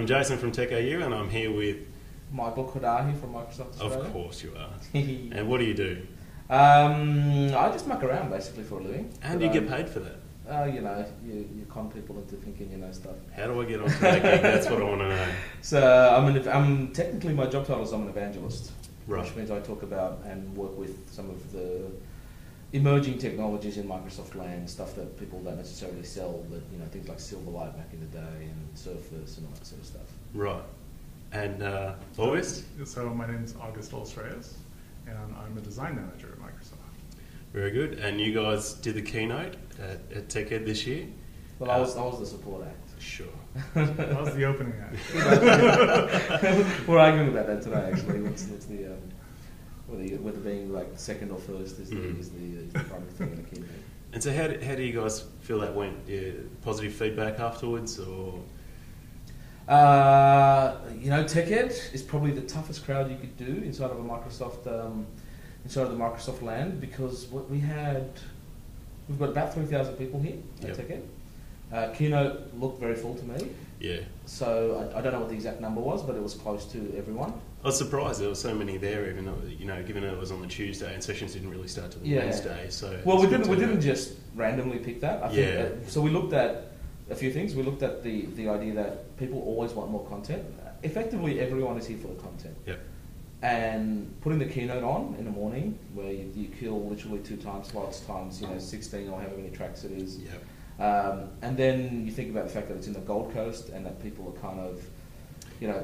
I'm Jason from Tech.Ed and I'm here with... Michael Kodahi from Microsoft Australia. Of course you are. And what do you do? I just muck around basically for a living. And you get paid for that? You con people into thinking you know stuff. How do I get onto that gig? That's what I want to know. So I'm technically, my job title is I'm an evangelist. Right. Which means I talk about and work with some of the emerging technologies in Microsoft land, stuff that people don't necessarily sell, but things like Silverlight back in the day and Surface and all that sort of stuff. Right. And August? So my name is August Olstrayas, and I'm a design manager at Microsoft. Very good. And you guys did the keynote at Tech.Ed this year? Well, I was the support act. Sure. That was the opening act. We're arguing about that today, actually. What's the whether being like second or first is the primary thing in a keynote. And so how do you guys feel that went? Positive feedback afterwards, or...? Tech.Ed is probably the toughest crowd you could do inside of a Microsoft, inside of the Microsoft land, because we've got about 3,000 people here at Tech.Ed. Keynote looked very full to me. Yeah. So I don't know what the exact number was, but it was close to everyone. I was surprised there were so many there, even though given it was on the Tuesday and sessions didn't really start till the Wednesday. So we didn't just randomly pick that. I think, so we looked at a few things. We looked at the idea that people always want more content. Effectively, everyone is here for the content. Yep. And putting the keynote on in the morning, where you kill literally 2 time slots times 16 or however many tracks it is. Yep. And then you think about the fact that it's in the Gold Coast and that people are kind of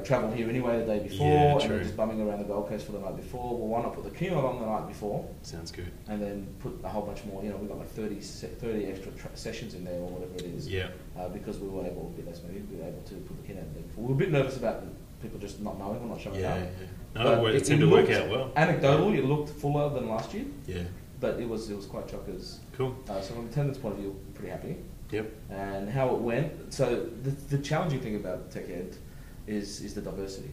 travel here anyway the day before, and they're just bumming around the Gold Coast for the night before. Well, why not put the keynote on the night before? Sounds good. And then put a whole bunch more. We've got like 30 extra sessions in there or whatever it is. Yeah. Because we were able, we were able to put the keynote in there before. We were a bit nervous about people just not knowing or not showing up. Yeah. No, it seemed to work out well. Anecdotally, it looked fuller than last year. Yeah. But it was quite chockers. Cool. So from attendance point of view, pretty happy. Yep. And how it went. So the challenging thing about Tech.Ed is the diversity.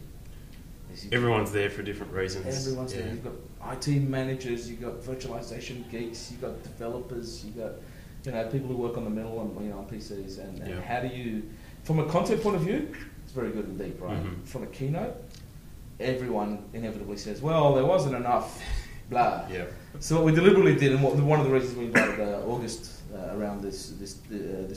Everyone's there for different reasons. Everyone's there. You've got IT managers, you've got virtualization geeks, you've got developers, you've got people who work on the middle and on PCs. And how do you, from a content point of view, it's very good and deep, right? Mm-hmm. From a keynote, everyone inevitably says, well, there wasn't enough, blah. Yeah. So what we deliberately did, and one of the reasons we invited August around this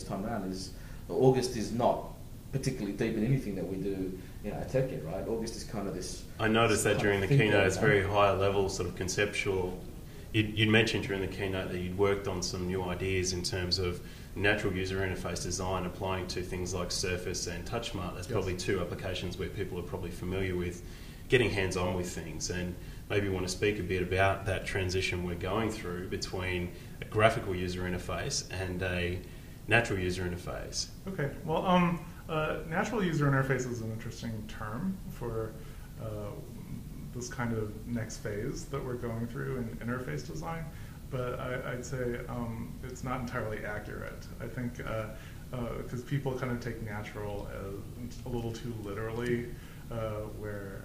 time around is August is not particularly deep in anything that we do at Tech.Ed, right? August is kind of this... I noticed that during the keynote, it's very high level, sort of conceptual. You'd mentioned during the keynote that you'd worked on some new ideas in terms of natural user interface design applying to things like Surface and TouchSmart. There's probably 2 applications where people are probably familiar with getting hands-on with things, and maybe you want to speak a bit about that transition we're going through between a graphical user interface and a natural user interface. Okay, well, natural user interface is an interesting term for this kind of next phase that we're going through in interface design, but I'd say it's not entirely accurate. I think because people kind of take natural as a little too literally, where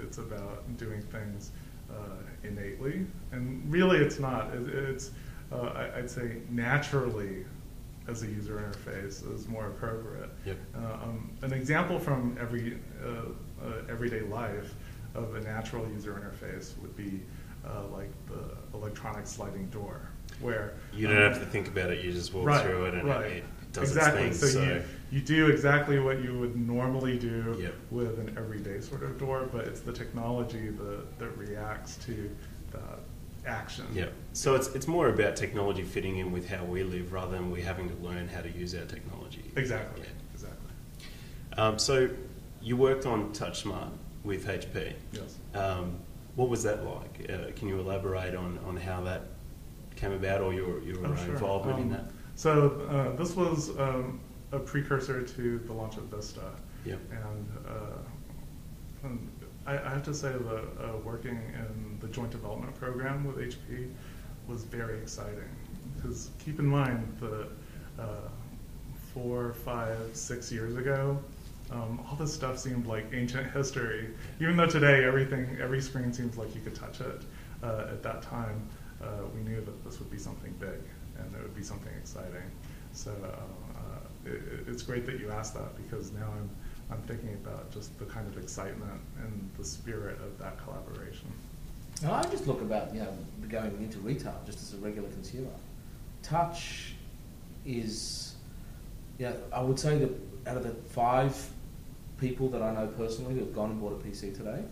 it's about doing things innately, and really it's not. It's I'd say naturally as a user interface is more appropriate. Yep. An example from everyday life of a natural user interface would be like the electronic sliding door, where you don't have to think about it, you just walk through it and it does its thing. So you do exactly what you would normally do with an everyday sort of door, but it's the technology that reacts to that action. Yeah. So it's more about technology fitting in with how we live rather than we having to learn how to use our technology. Exactly. Yeah. Exactly. So you worked on TouchSmart with HP. Yes. What was that like? Can you elaborate on how that came about or your involvement in that? So this was a precursor to the launch of Vista. Yep. And I have to say that working in the joint development program with HP was very exciting, because keep in mind that 4, 5, 6 years ago, all this stuff seemed like ancient history. Even though today every screen seems like you could touch it, at that time we knew that this would be something big and it would be something exciting. So it's great that you asked that, because now I'm I'm thinking about just the kind of excitement and the spirit of that collaboration. And I just look about, going into retail just as a regular consumer. Touch is, I would say that out of the 5 people that I know personally who have gone and bought a PC today,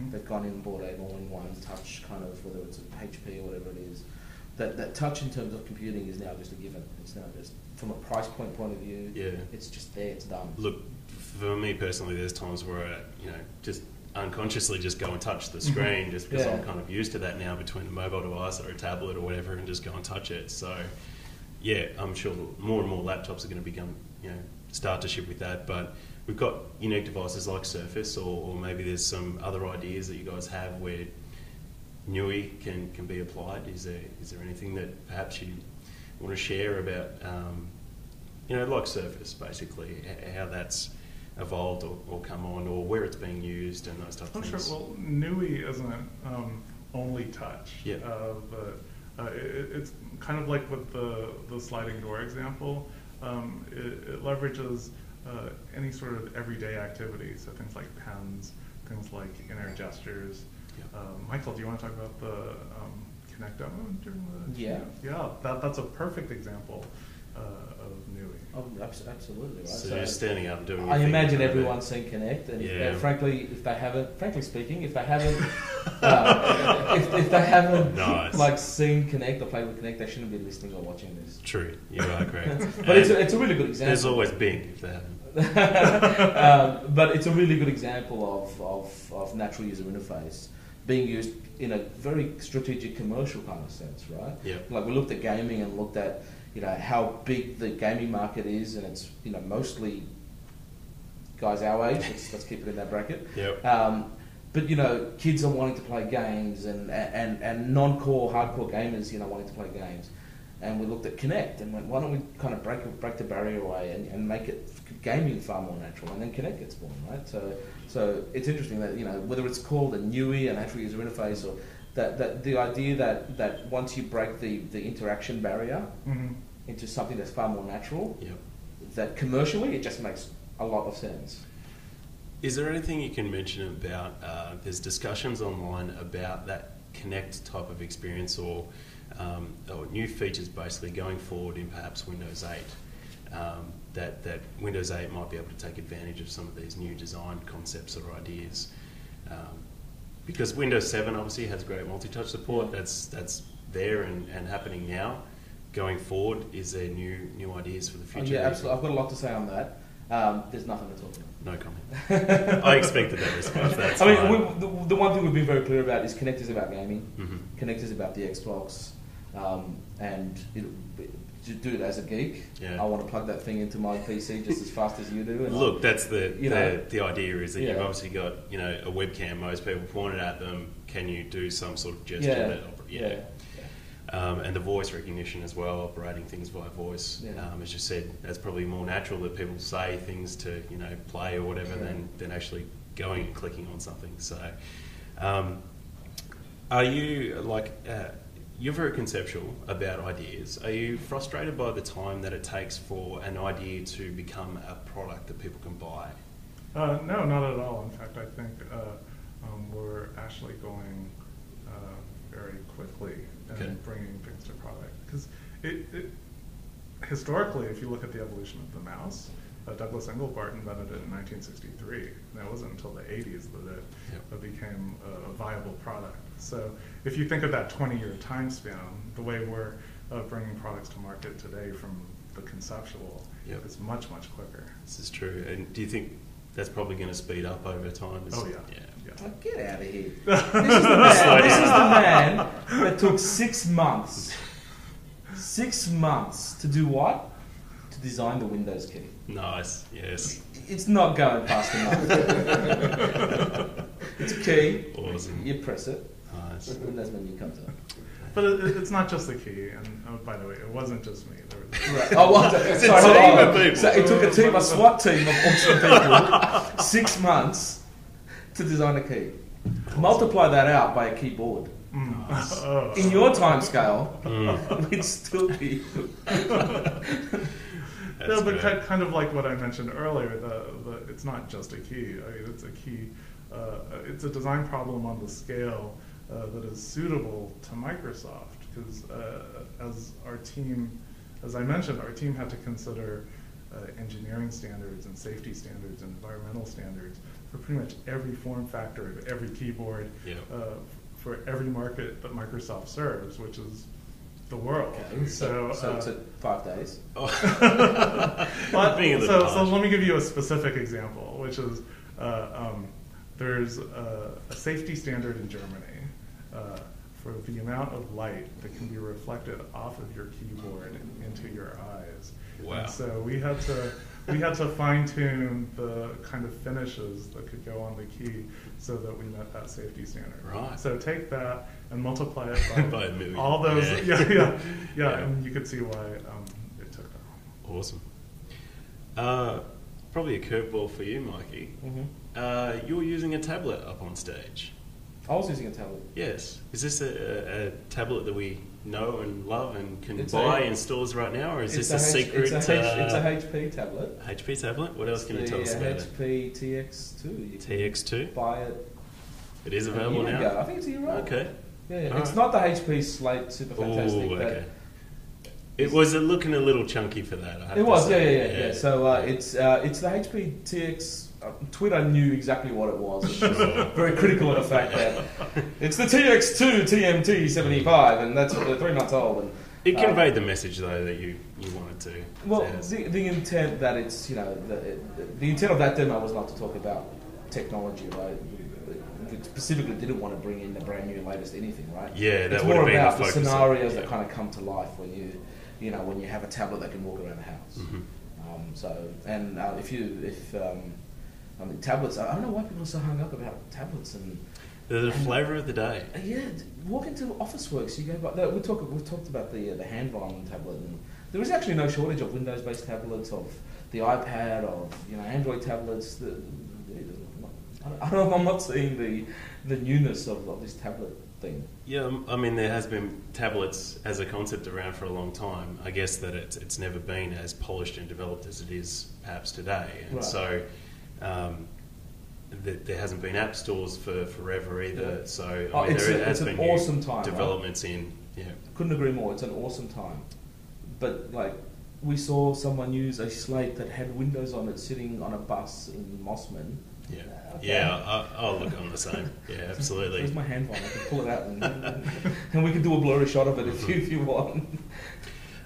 they've gone in and bought an all-in-one touch kind of, whether it's a HP or whatever it is. That touch in terms of computing is now just a given. It's now just, from a price point of view, it's just there, it's done. Look, for me personally, there's times where I, just unconsciously just go and touch the screen just because I'm kind of used to that now between a mobile device or a tablet or whatever, and just go and touch it. So, I'm sure more and more laptops are going to become, start to ship with that, but we've got unique devices like Surface, or maybe there's some other ideas that you guys have where NUI can be applied. Is there anything that perhaps you want to share about, like Surface, basically, how that's evolved or come on, or where it's being used and those type of things? Sure. Well, NUI isn't only touch, but it's kind of like with the sliding door example. It leverages any sort of everyday activity, so things like pens, things like in-air gestures. Michael, do you want to talk about the Connect demo during the Yeah, that's a perfect example of NUI. Oh, absolutely, right. So you're standing up and doing. I imagine everyone's seen Connect, and frankly speaking, if they haven't, nice. Seen Connect or played with Connect, they shouldn't be listening or watching this. True, you are correct. But it's a really good example. There's always big if they haven't. But it's a really good example of natural user interface being used in a very strategic commercial kind of sense, right? Yeah. Like we looked at gaming and looked at how big the gaming market is, and it's mostly guys our age. Let's keep it in that bracket. Yep. But kids are wanting to play games, and non-core hardcore gamers wanting to play games. And we looked at Connect and went, why don't we kind of break the barrier away and make it gaming far more natural, and then Connect gets born, right? So it's interesting that whether it's called a NUI, a natural user interface, or that the idea that once you break the interaction barrier into something that's far more natural, that commercially it just makes a lot of sense. Is there anything you can mention about? There's discussions online about that Connect type of experience, or new features basically going forward in perhaps Windows 8. That Windows 8 might be able to take advantage of some of these new design concepts or ideas. Because Windows 7 obviously has great multi-touch support. That's there and happening now. Going forward, is there new ideas for the future? Absolutely. I've got a lot to say on that. There's nothing to talk about. No comment. I expected that response. That's fine. The one thing we've been very clear about is Connect is about gaming. Mm-hmm. Connect is about the Xbox, and to do it as a geek. Yeah. I want to plug that thing into my PC just as fast as you do. And look, that's the idea is that you've Yeah. obviously got a webcam. Most people point it at them. Can you do some sort of gesture? And the voice recognition as well, operating things via voice. Yeah. As you said, that's probably more natural that people say things to play or whatever than actually going and clicking on something. So, are you you're very conceptual about ideas. Are you frustrated by the time that it takes for an idea to become a product that people can buy? No, not at all. In fact, I think we're actually going very quickly and bringing things to product. Because historically, if you look at the evolution of the mouse, Douglas Engelbart invented it in 1963. And it wasn't until the 80s that it became a viable product. So if you think of that 20-year time span, the way we're bringing products to market today from the conceptual is much, much quicker. This is true. And do you think that's probably going to speed up over time? Oh, yeah. Oh, get out of here. This is the man that took 6 months. 6 months to do what? To design the Windows key. Nice, yes. It's not going fast enough. It's a key. Awesome. You press it. Nice. The Windows menu comes up. But it's not just the key, and by the way, it wasn't just me. There was right. Oh, well, it's a team of people. So it took a SWAT team of awesome people 6 months to design a key. Awesome. Multiply that out by a keyboard. Nice. In your time scale, we'd still be... No, but kind of like what I mentioned earlier, it's not just a key. I mean, it's a key. It's a design problem on the scale that is suitable to Microsoft, because as I mentioned, our team had to consider engineering standards and safety standards and environmental standards for pretty much every form factor of every keyboard, for every market that Microsoft serves, which is the world. Okay. So it's 5 days. So let me give you a specific example, which is there's a safety standard in Germany for the amount of light that can be reflected off of your keyboard into your eyes. Wow. And so we had to fine-tune the kind of finishes that could go on the key so that we met that safety standard. Right. So take that and multiply it by a million. all those. Yeah, and you could see why it took that long. Awesome. Probably a curveball for you, Mikey. Mm-hmm. You're using a tablet up on stage. I was using a tablet. Yes. Is this a tablet that we know and love and can It's buy in stores right now, or is this a secret? It's a HP tablet. HP tablet? What else can you tell us about it? HP TX2. You can TX2? buy it. It is available a year now? ago. I think it's a year old. Okay. Yeah, it's Right. not the HP Slate Super Fantastic. Ooh, but okay. It was looking a little chunky for that, I have it to was, say. yeah. So it's the HP TX. Twitter knew exactly what it was. It was very critical of the fact that it's the TX2 TMT 75, and that's 3 months old. And It conveyed the message, though, that you wanted to. well, the intent that it's the intent of that demo was not to talk about technology, right? It specifically didn't want to bring in the brand new latest anything, right? Yeah, that it's would have more been about the the focus. scenarios that kind of come to life when when you have a tablet that can walk around the house. Mm-hmm. Tablets. I don't know why people are so hung up about tablets and. They're the flavour of the day. Yeah, walk into Officeworks. You go. We've talked about the hand-violent tablet, and there is actually no shortage of Windows-based tablets, of the iPad, of Android tablets. I'm not seeing the newness of this tablet thing. Yeah, I mean, there has been tablets as a concept around for a long time. I guess that it's never been as polished and developed as it is perhaps today, and right. so. There hasn't been app stores for forever either, Yeah. So there has been awesome time, developments right? in. Couldn't agree more. It's an awesome time, but we saw someone use a Slate that had Windows on it sitting on a bus in Mossman. Yeah, okay. yeah. I'll look on the same. Yeah, absolutely. There's my hand phone. I can pull it out and we can do a blurry shot of it if you want.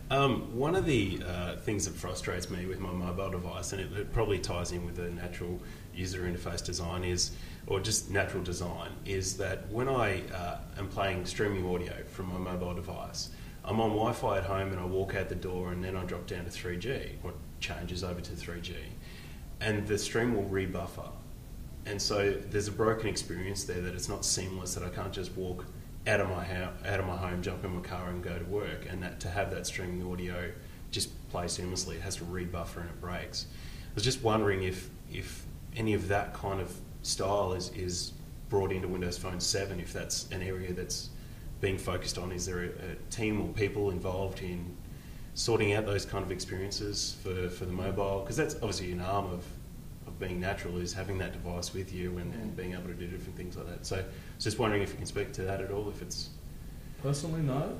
One of the things that frustrates me with my mobile device, and it probably ties in with the natural user interface design or just natural design, is that when I am playing streaming audio from my mobile device, I'm on Wi-Fi at home and I walk out the door and then I drop down to 3G, or changes over to 3G, and the stream will rebuffer. And so there's a broken experience there, that it's not seamless, that I can't just walk out of my home, jump in my car and go to work, and that to have that streaming audio just play seamlessly, it has to rebuffer and it breaks. I was just wondering if any of that kind of style is brought into Windows Phone 7, if that's an area that's being focused on. Is there a team or people involved in sorting out those kind of experiences for the mobile? Because that's obviously an arm of being natural, is having that device with you and being able to do different things like that. So I was just wondering if you can speak to that at all, if it's... Personally, no.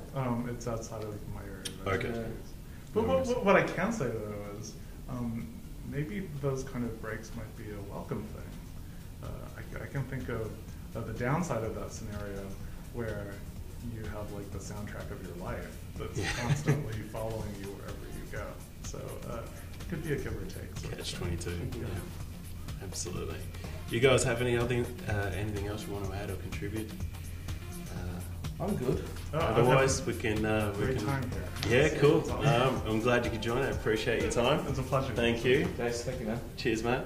It's outside of my area. Okay. But what I can say, though, is maybe those kind of breaks might be a welcome thing. I can think of the downside of that scenario, where you have the soundtrack of your life that's constantly following you wherever you go. So it could be a give or take. Catch-22. Yeah. Absolutely. Do you guys have anything else you want to add or contribute? I'm good. Otherwise, we can. Great time here. Yeah, cool. I'm glad you could join. I appreciate your time. It's a pleasure. Thank you. Guys, thank you, man. Cheers, mate.